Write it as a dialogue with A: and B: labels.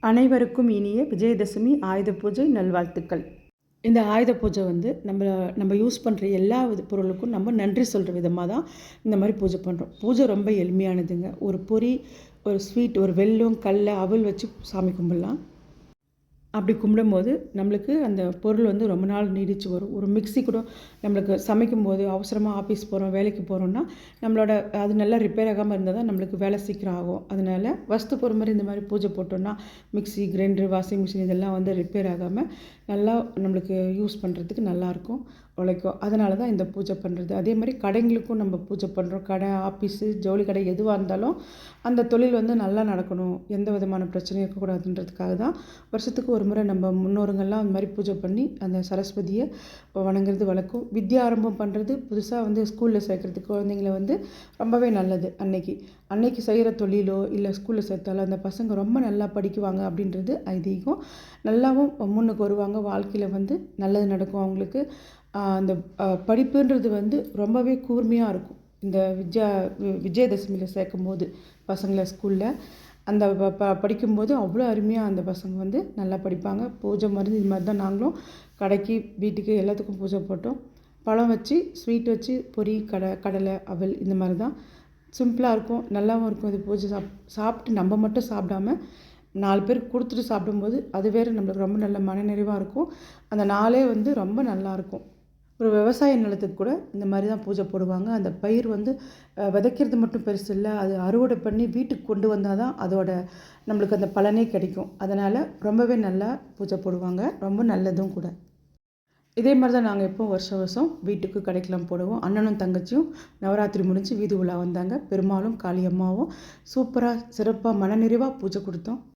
A: அனைவருக்கும் இனிய விஜயதசமி ஆயுத பூஜை நல்வாழ்த்துக்கள். இந்த ஆயுத பூஜை வந்து நம்ம யூஸ் பண்ணுற எல்லா பொருளுக்கும் நம்ம நன்றி சொல்கிற விதமாக தான் இந்த மாதிரி பூஜை பண்ணுறோம். பூஜை ரொம்ப எளிமையானதுங்க. ஒரு பொரி, ஒரு ஸ்வீட், ஒரு வெல்லம், கடல, அவல் வச்சு சாமி கும்பிடலாம். அப்படி கும்பிடும்போது நம்மளுக்கு அந்த பொருள் வந்து ரொம்ப நாள் நீடித்து வரும். ஒரு மிக்ஸி கூட நம்மளுக்கு சமைக்கும்போது அவசரமாக ஆஃபீஸ் போகிறோம், வேலைக்கு போகிறோன்னா நம்மளோட அது நல்லா ரிப்பேர் ஆகாமல் இருந்தால் தான் நம்மளுக்கு வேலை சீக்கிரம் ஆகும். அதனால் ஃபஸ்ட்டு போகிற மாதிரி இந்த மாதிரி பூஜை போட்டோன்னா மிக்ஸி, கிரைண்டர், வாஷிங் மிஷின் இதெல்லாம் வந்து ரிப்பேர் ஆகாமல் நல்லா நம்மளுக்கு யூஸ் பண்ணுறதுக்கு நல்லாயிருக்கும், உழைக்கும். அதனால தான் இந்த பூஜை பண்ணுறது. அதே மாதிரி கடைங்களுக்கும் நம்ம பூஜை பண்ணுறோம். கடை, ஆஃபீஸு, ஜவுளி கடை எதுவாக இருந்தாலும் அந்த தொழில் வந்து நல்லா நடக்கணும், எந்த விதமான பிரச்சனையும் இருக்கக்கூடாதுன்றதுக்காக தான் வருஷத்துக்கு ஒரு முறை நம்ம முன்னோருங்கள்லாம் அந்த மாதிரி பூஜை பண்ணி அந்த சரஸ்வதியை வணங்குறது வழக்கம். வித்யா ஆரம்பம் பண்ணுறது புதுசாக வந்து ஸ்கூலில் சேர்க்குறதுக்கு குழந்தைங்கள வந்து ரொம்பவே நல்லது. அன்னைக்கு செய்கிற தொழிலோ இல்லை ஸ்கூலில் சேர்த்தாலோ அந்த பசங்க ரொம்ப நல்லா படிக்குவாங்க அப்படின்றது ஐதீகம். நல்லாவும் முன்னுக்கு வருவாங்க, வாழ்க்கையில் வந்து நல்லது நடக்கும் அவங்களுக்கு. அந்த படிப்புன்றது வந்து ரொம்பவே கூர்மையாக இருக்கும். இந்த விஜயதசமியில் சேர்க்கும்போது பசங்களை ஸ்கூலில் அந்த படிக்கும்போது அவ்வளோ அருமையாக அந்த பசங்க வந்து நல்லா படிப்பாங்க. பூஜை மருந்து இது மாதிரி தான் நாங்களும் கடைக்கு, வீட்டுக்கு எல்லாத்துக்கும் பூஜை போட்டோம். பழம் வச்சு, ஸ்வீட் வச்சு, பொரி, கடலை, அவல் இந்த மாதிரி தான் சிம்பிளாக இருக்கும், நல்லாவும் இருக்கும். இது பூஜை சாப்பிட்டு நம்ம மட்டும் சாப்பிடாம 4 பேருக்கு கொடுத்துட்டு சாப்பிடும்போது அது வேறு நம்மளுக்கு ரொம்ப நல்ல மனநிறைவாக இருக்கும். அந்த நாளே வந்து ரொம்ப நல்லாயிருக்கும். ஒரு விவசாய நிலத்துக்கு கூட இந்த மாதிரி தான் பூஜை போடுவாங்க. அந்த பயிர் வந்து விதைக்கிறது மட்டும் பெருசு இல்லை, அது அறுவடை பண்ணி வீட்டுக்கு கொண்டு வந்தால் தான் அதோட நம்மளுக்கு அந்த பலனே கிடைக்கும். அதனால் ரொம்பவே நல்லா பூஜை போடுவாங்க, ரொம்ப நல்லதும் கூட. இதே மாதிரி தான் நாங்கள் எப்போவும் வருஷம் வீட்டுக்கு கடைக்கெல்லாம் போடுவோம். அண்ணனும் தங்கச்சியும் நவராத்திரி முடிஞ்சு வீதி உலா வந்தாங்க. பெருமாளும் காளியம்மாவும் சூப்பராக சிறப்பாக மனநிறைவாக பூஜை கொடுத்தோம்.